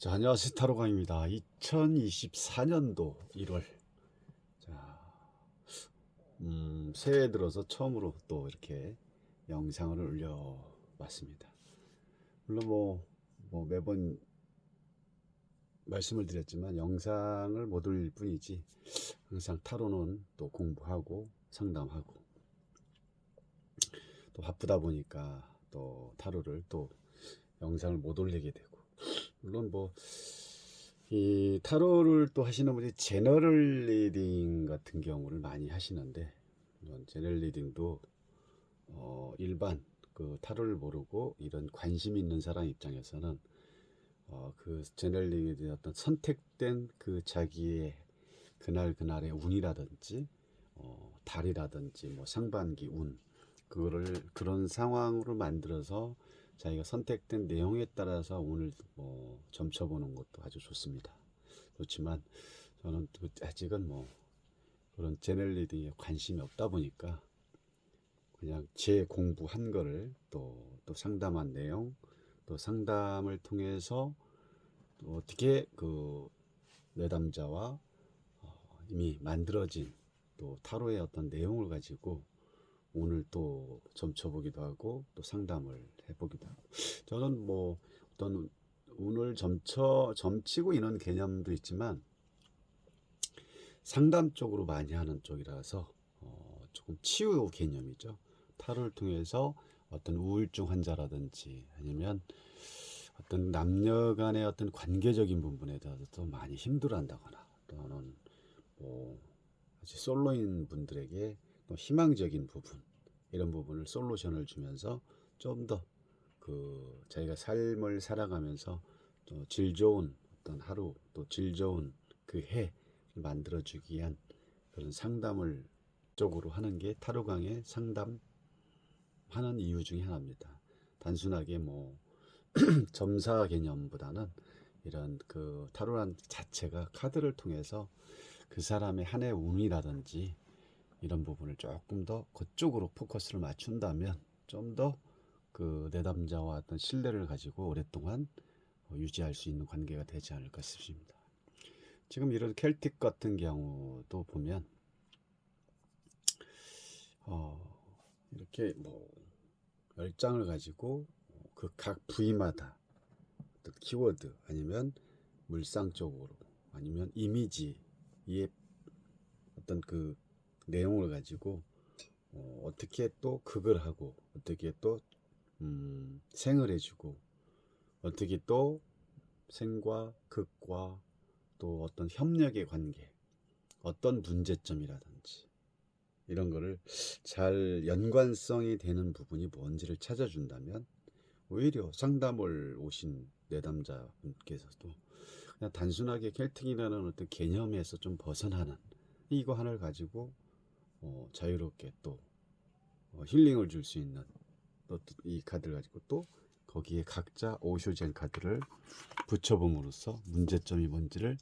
자, 안녕하세요. 타로강입니다. 2024년도 1월. 자, 새해 들어서 처음으로 또 이렇게 영상을 올려봤습니다. 물론 뭐 매번 말씀을 드렸지만 영상을 못 올릴 뿐이지 항상 타로는 또 공부하고 상담하고 또 바쁘다 보니까 또 타로를 또 영상을 못 올리게 되고, 물론 이 타로를 또 하시는 분이 제너럴 리딩 같은 경우를 많이 하시는데, 이런 제너럴 리딩도 일반 그 타로를 모르고 이런 관심 있는 사람 입장에서는 그 제너럴 리딩의 어떤 선택된 그 자기의 그날의 운이라든지 달이라든지 뭐 상반기 운, 그거를 그런 상황으로 만들어서 자기가 선택된 내용에 따라서 오늘 점쳐보는 것도 아주 좋습니다. 좋지만 저는 아직은 그런 제너럴 리딩에 관심이 없다 보니까 그냥 제 공부한 거를 또 상담한 내용, 또 상담을 통해서 또 어떻게 그 내담자와 이미 만들어진 또 타로의 어떤 내용을 가지고 오늘 또 점쳐보기도 하고 또 상담을 해보기도 하고, 저는 어떤 운을 점치고 이런 개념도 있지만 상담 쪽으로 많이 하는 쪽이라서 조금 치유 개념이죠. 타로를 통해서 어떤 우울증 환자라든지 아니면 어떤 남녀 간의 어떤 관계적인 부분에 대해서도 많이 힘들어한다거나, 또는 아직 솔로인 분들에게 또 희망적인 부분, 이런 부분을 솔루션을 주면서 좀 더 그 자기가 삶을 살아가면서 또 질 좋은 어떤 하루, 또 질 좋은 그 해를 만들어주기 위한 그런 상담을 쪽으로 하는 게 타로강의 상담하는 이유 중에 하나입니다. 단순하게 점사 개념보다는 이런 그 타로란 자체가 카드를 통해서 그 사람의 한 해 운이라든지 이런 부분을 조금 더 그쪽으로 포커스를 맞춘다면 좀 더 그 내담자와 어떤 신뢰를 가지고 오랫동안 유지할 수 있는 관계가 되지 않을까 싶습니다. 지금 이런 켈틱 같은 경우도 보면 이렇게 10장을 가지고 그 각 부위마다 어떤 키워드, 아니면 물상 쪽으로, 아니면 이미지의 어떤 그 내용을 가지고 어떻게 또 극을 하고, 어떻게 또 생을 해주고, 어떻게 또 생과 극과 또 어떤 협력의 관계, 어떤 문제점이라든지 이런 거를 잘 연관성이 되는 부분이 뭔지를 찾아준다면, 오히려 상담을 오신 내담자분께서도 그냥 단순하게 켈틱이라는 어떤 개념에서 좀 벗어나는 이거 하나를 가지고 자유롭게 또 힐링을 줄 수 있는 또 이 카드를 가지고 또 거기에 각자 오쇼젠 카드를 붙여봄으로써 문제점이 뭔지를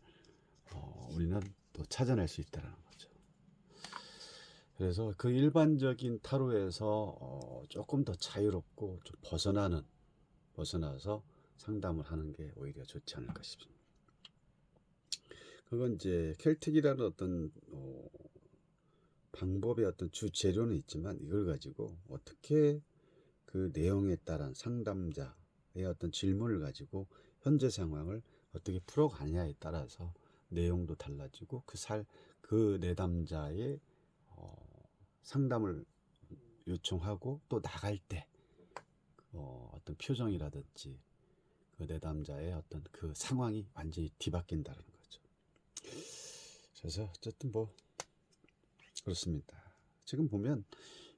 우리는 또 찾아낼 수 있다는 거죠. 그래서 그 일반적인 타로에서 조금 더 자유롭고 좀 벗어나서 상담을 하는 게 오히려 좋지 않을까 싶습니다. 그건 이제 켈틱이라는 어떤 방법의 어떤 주 재료는 있지만, 이걸 가지고 어떻게 그 내용에 따른 상담자의 어떤 질문을 가지고 현재 상황을 어떻게 풀어가냐에 따라서 내용도 달라지고, 그 내담자의 상담을 요청하고 또 나갈 때 어떤 표정이라든지 그 내담자의 어떤 그 상황이 완전히 뒤바뀐다는 거죠. 그래서 어쨌든 그렇습니다. 지금 보면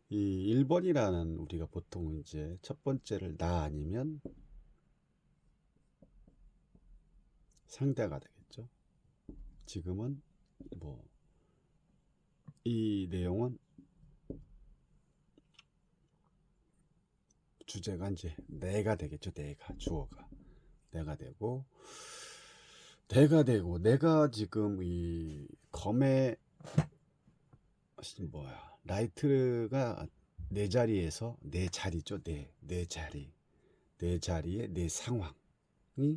이 1번이라는, 우리가 보통 이제 첫 번째를 나 아니면 상대가 되겠죠. 지금은 이 내용은 주제가 이제 내가 되겠죠. 주어가 내가 되고, 내가 지금 이 검의 라이트가 내 자리에서 내 자리죠. 내 자리에 내 상황,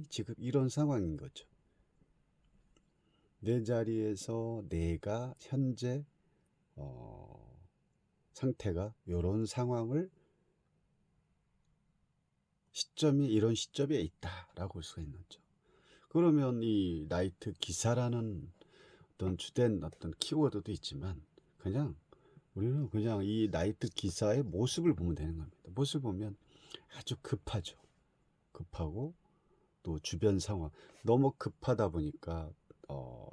지금 이런 상황인 거죠. 내 자리에서 내가 현재 상태가 이런 상황을 시점이 이런 시점에 있다라고 볼 수가 있는 거죠. 그러면 이 나이트 기사라는 어떤 주된 어떤 키워드도 있지만 그냥 우리는 그냥 이 나이트 기사의 모습을 보면 되는 겁니다. 모습을 보면 아주 급하죠. 급하고 또 주변 상황 너무 급하다 보니까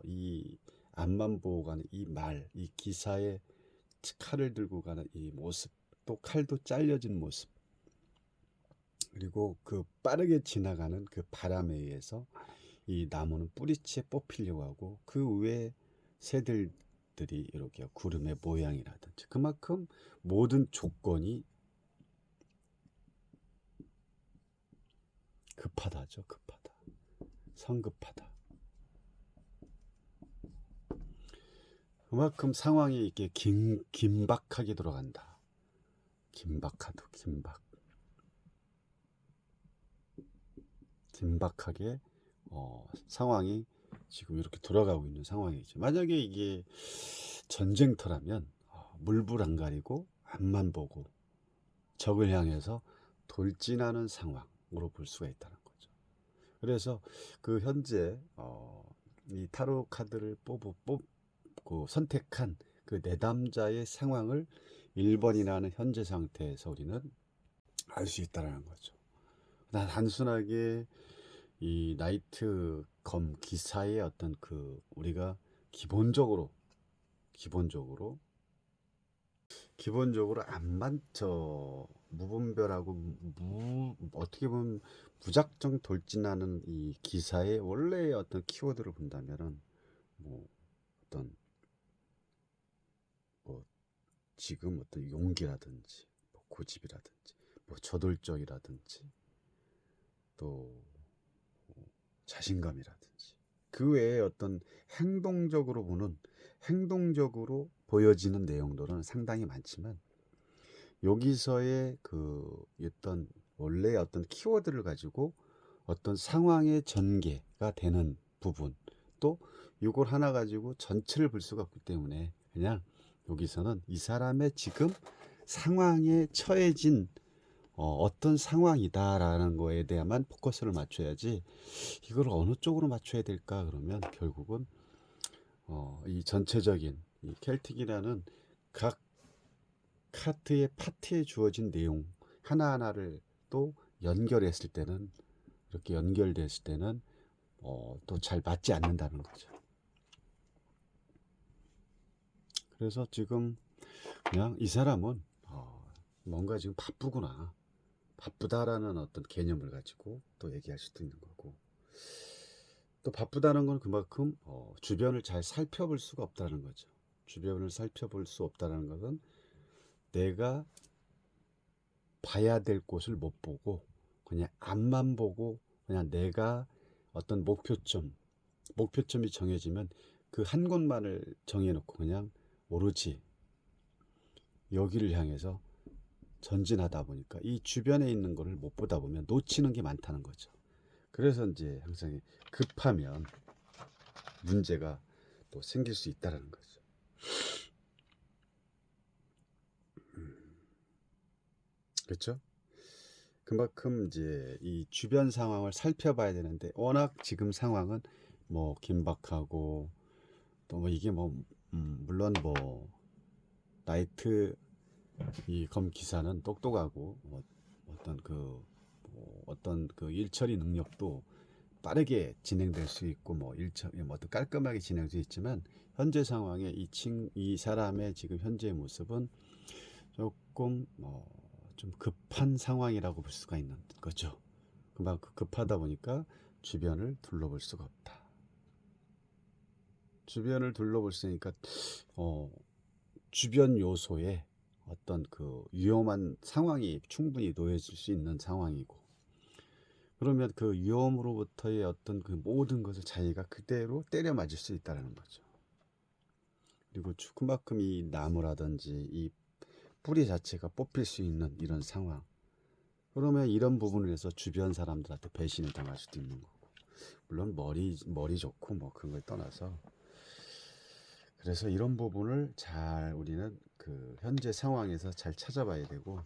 이 앞만 보고 가는 이 말, 이 기사의 칼을 들고 가는 이 모습, 또 칼도 잘려진 모습, 그리고 그 빠르게 지나가는 그 바람에 의해서 이 나무는 뿌리채 뽑히려고 하고 그 위에 새들들이 이렇게 구름의 모양이라든지 그만큼 모든 조건이 급하다죠. 급하다. 성급하다. 그만큼 상황이 이렇게 긴박하게 돌아간다. 긴박하도 긴박. 긴박하게 상황이 지금 이렇게 돌아가고 있는 상황이죠. 만약에 이게 전쟁터라면 물불 안 가리고 앞만 보고 적을 향해서 돌진하는 상황으로 볼 수가 있다는 거죠. 그래서 그 현재 이 타로 카드를 뽑고 선택한 그 내담자의 상황을 1번이라는 현재 상태에서 우리는 알 수 있다는 거죠. 단순하게 이 나이트 검 기사의 어떤 그 우리가 기본적으로 안만 무분별하고 어떻게 보면 무작정 돌진하는 이 기사의 원래의 어떤 키워드를 본다면은 뭐 어떤 뭐 지금 어떤 용기라든지 뭐 고집이라든지 뭐 저돌적이라든지 또 자신감이라든지 그 외에 어떤 행동적으로 보여지는 내용들은 상당히 많지만 여기서의 그 어떤 원래 어떤 키워드를 가지고 어떤 상황의 전개가 되는 부분 또 이걸 하나 가지고 전체를 볼 수가 없기 때문에 그냥 여기서는 이 사람의 지금 상황에 처해진 어떤 상황이다라는 거에 대해만 포커스를 맞춰야지 이걸 어느 쪽으로 맞춰야 될까 그러면 결국은 이 전체적인 이 켈틱이라는 각 카트의 파트에 주어진 내용 하나하나를 또 연결했을 때는 이렇게 연결됐을 때는 또 잘 맞지 않는다는 거죠. 그래서 지금 그냥 이 사람은 뭔가 지금 바쁘다라는 어떤 개념을 가지고 또 얘기할 수도 있는 거고 또 바쁘다는 건 그만큼 주변을 잘 살펴볼 수가 없다는 거죠. 주변을 살펴볼 수 없다는 것은 내가 봐야 될 곳을 못 보고 그냥 앞만 보고 그냥 내가 어떤 목표점이 정해지면 그 한 곳만을 정해놓고 그냥 오로지 여기를 향해서 전진하다 보니까 이 주변에 있는 거를 못 보다 보면 놓치는 게 많다는 거죠. 그래서 이제 항상 급하면 문제가 또 생길 수 있다는 거죠. 그렇죠? 그만큼 이제 이 주변 상황을 살펴봐야 되는데 워낙 지금 상황은 뭐 긴박하고 또 뭐 이게 뭐 물론 뭐 나이트 이 검 기사는 똑똑하고 어떤 그 일처리 능력도 빠르게 진행될 수 있고 뭐 깔끔하게 진행될 수 있지만 현재 상황에 이 사람의 지금 현재의 모습은 조금 좀 급한 상황이라고 볼 수가 있는 거죠. 그만큼 급하다 보니까 주변을 둘러볼 수가 없다. 주변을 둘러볼 수 있으니까 주변 요소에 어떤 그 위험한 상황이 충분히 놓여질 수 있는 상황이고 그러면 그 위험으로부터의 어떤 그 모든 것을 자기가 그대로 때려 맞을 수 있다는 거죠. 그리고 그만큼 이 나무라든지 이 뿌리 자체가 뽑힐 수 있는 이런 상황 그러면 이런 부분에서 주변 사람들한테 배신을 당할 수도 있는 거고. 물론 머리 좋고 뭐 그런 걸 떠나서, 그래서 이런 부분을 잘 우리는 그 현재 상황에서 잘 찾아봐야 되고,